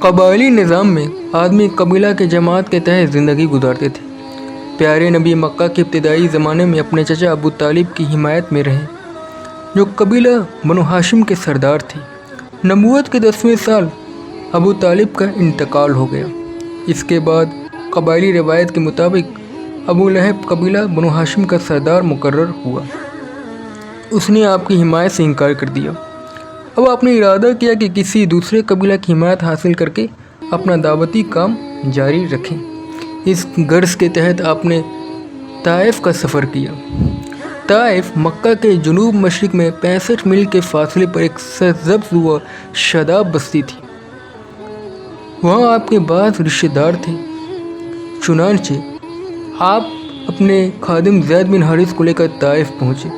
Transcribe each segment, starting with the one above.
قبائلی نظام میں آدمی قبیلہ کے جماعت کے تحت زندگی گزارتے تھے۔ پیارے نبی مکہ کے ابتدائی زمانے میں اپنے چچا ابو طالب کی حمایت میں رہے، جو قبیلہ بنو ہاشم کے سردار تھے۔ نبوت کے 10ویں سال ابو طالب کا انتقال ہو گیا۔ اس کے بعد قبائلی روایت کے مطابق ابو لہب قبیلہ بنو ہاشم کا سردار مقرر ہوا۔ اس نے آپ کی حمایت سے انکار کر دیا۔ اب آپ نے ارادہ کیا کہ کسی دوسرے قبیلہ کی حمایت حاصل کر کے اپنا دعوتی کام جاری رکھیں۔ اس غرض کے تحت آپ نے طائف کا سفر کیا۔ طائف مکہ کے جنوب مشرق میں 65 میل کے فاصلے پر ایک سرسبز و شاداب بستی تھی۔ وہاں آپ کے بعض رشتہ دار تھے۔ چنانچہ آپ اپنے خادم زید بن حارث کو لے کر طائف پہنچے۔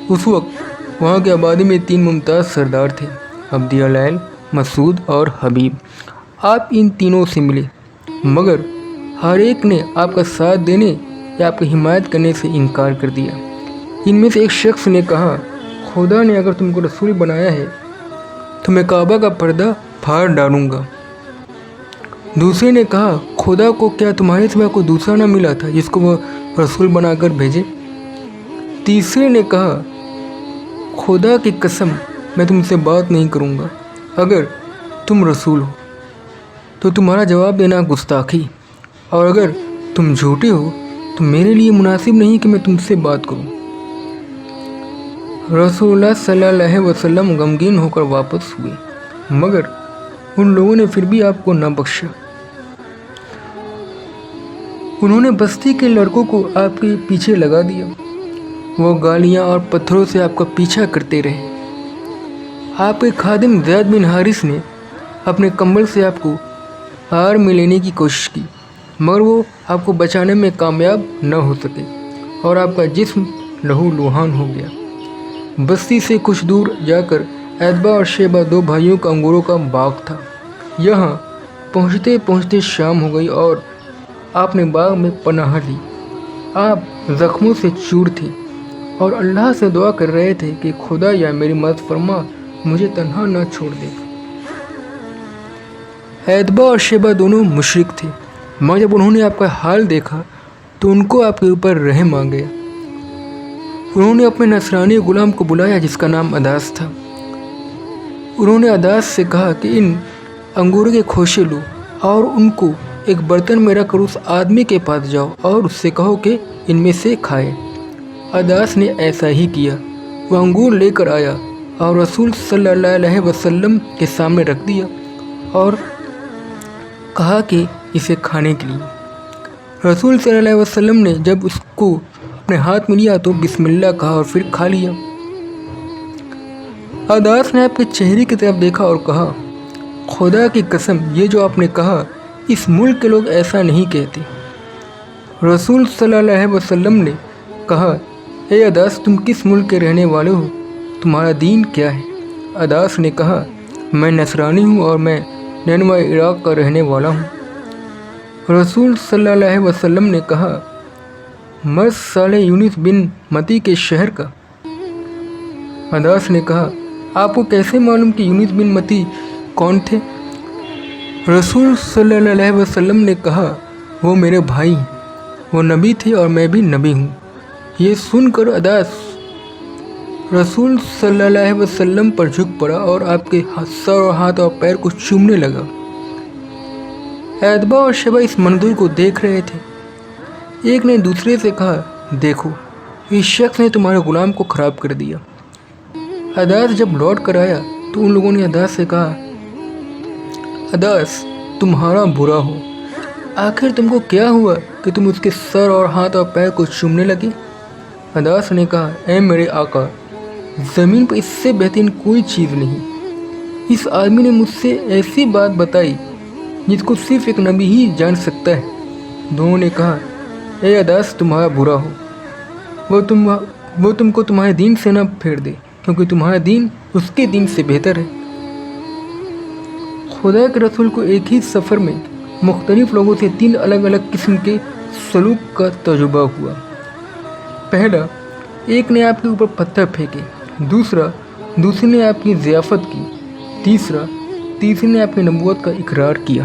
اس وقت وہاں کی آبادی میں 3 ممتاز سردار تھے، عبد العال، مسعود اور حبیب۔ آپ ان تینوں سے ملے، مگر ہر ایک نے آپ کا ساتھ دینے یا آپ کی حمایت کرنے سے انکار کر دیا۔ ان میں سے ایک شخص نے کہا، خدا نے اگر تم کو رسول بنایا ہے تو میں کعبہ کا پردہ پھاڑ ڈالوں گا۔ دوسرے نے کہا، خدا کو کیا تمہارے سوا کوئی دوسرا نہ ملا تھا جس کو وہ رسول بنا کر بھیجے؟ تیسرے نے کہا، خدا کی قسم میں تم سے بات نہیں کروں گا، اگر تم رسول ہو تو تمہارا جواب دینا گستاخی، اور اگر تم جھوٹے ہو تو میرے لیے مناسب نہیں کہ میں تم سے بات کروں۔ رسول اللہ صلی اللہ علیہ وسلم غمگین ہو کر واپس ہوئے، مگر ان لوگوں نے پھر بھی آپ کو نہ بخشا۔ انہوں نے بستی کے لڑکوں کو آپ کے پیچھے لگا دیا۔ وہ گالیاں اور پتھروں سے آپ کا پیچھا کرتے رہے۔ آپ کے خادم زید بن حارث نے اپنے کمبل سے آپ کو آڑ میں لینے کی کوشش کی، مگر وہ آپ کو بچانے میں کامیاب نہ ہو سکے اور آپ کا جسم لہو لہان ہو گیا۔ بستی سے کچھ دور جا کر عتبہ اور شیبہ 2 بھائیوں کا انگوروں کا باغ تھا۔ یہاں پہنچتے پہنچتے شام ہو گئی اور آپ نے باغ میں پناہ لی۔ آپ زخموں سے چور تھے اور اللہ سے دعا کر رہے تھے کہ خدا یا میری مدد فرما، مجھے تنہا نہ چھوڑ دے۔ عتبہ اور شیبہ دونوں مشرک تھے، مگر جب انہوں نے آپ کا حال دیکھا تو ان کو آپ کے اوپر رحم آ گیا۔ انہوں نے اپنے نصرانی غلام کو بلایا جس کا نام اداس تھا۔ انہوں نے اداس سے کہا کہ ان انگوروں کے خوشے لو اور ان کو ایک برتن میں رکھ کر اس آدمی کے پاس جاؤ اور اس سے کہو کہ ان میں سے کھائے۔ اداس نے ایسا ہی کیا۔ وہ انگور لے کر آیا اور رسول صلی اللہ علیہ وسلم کے سامنے رکھ دیا اور کہا کہ اسے کھانے کے لیے۔ رسول صلی اللہ علیہ وسلم نے جب اس کو اپنے ہاتھ میں لیا تو بسم اللہ کہا اور پھر کھا لیا۔ اداس نے آپ کے چہرے کی طرف دیکھا اور کہا، خدا کی قسم یہ جو آپ نے کہا اس ملک کے لوگ ایسا نہیں کہتے۔ رسول صلی اللہ علیہ وسلم نے کہا، اے اداس تم کس ملک کے رہنے والے ہو؟ تمہارا دین کیا ہے؟ اداس نے کہا، میں نصرانی ہوں اور میں نینوا عراق کا رہنے والا ہوں۔ رسول صلی اللہ علیہ وسلم نے کہا، میں صالح یونس بن متی کے شہر کا۔ اداس نے کہا، آپ کو کیسے معلوم کہ یونس بن متی کون تھے؟ رسول صلی اللہ علیہ وسلم نے کہا، وہ میرے بھائی ہیں، وہ نبی تھے اور میں بھی نبی ہوں۔ یہ سن کر اداس رسول صلی اللہ علیہ وسلم پر جھک پڑا اور آپ کے سر اور ہاتھ اور پیر کو چومنے لگا۔ عتبہ اور شیبہ اس منظر کو دیکھ رہے تھے۔ ایک نے دوسرے سے کہا، دیکھو اس شخص نے تمہارے غلام کو خراب کر دیا۔ اداس جب لوٹ کر آیا تو ان لوگوں نے اداس سے کہا، اداس تمہارا برا ہو، آخر تم کو کیا ہوا کہ تم اس کے سر اور ہاتھ اور پیر کو چومنے لگے؟ اداس نے کہا، اے میرے آقا، زمین پر اس سے بہترین کوئی چیز نہیں۔ اس آدمی نے مجھ سے ایسی بات بتائی جس کو صرف ایک نبی ہی جان سکتا ہے۔ دونوں نے کہا، اے اداس تمہارا برا ہو، وہ تم کو تمہارے دین سے نہ پھیر دے، کیونکہ تمہارا دین اس کے دین سے بہتر ہے۔ خدا کے رسول کو ایک ہی سفر میں مختلف لوگوں سے 3 الگ الگ قسم کے سلوک کا تجربہ ہوا۔ پہلا، ایک نے آپ کے اوپر پتھر پھینکے، دوسرے نے آپ کی ضیافت کی، تیسرا تیسرے نے اپنی نبوت کا اقرار کیا۔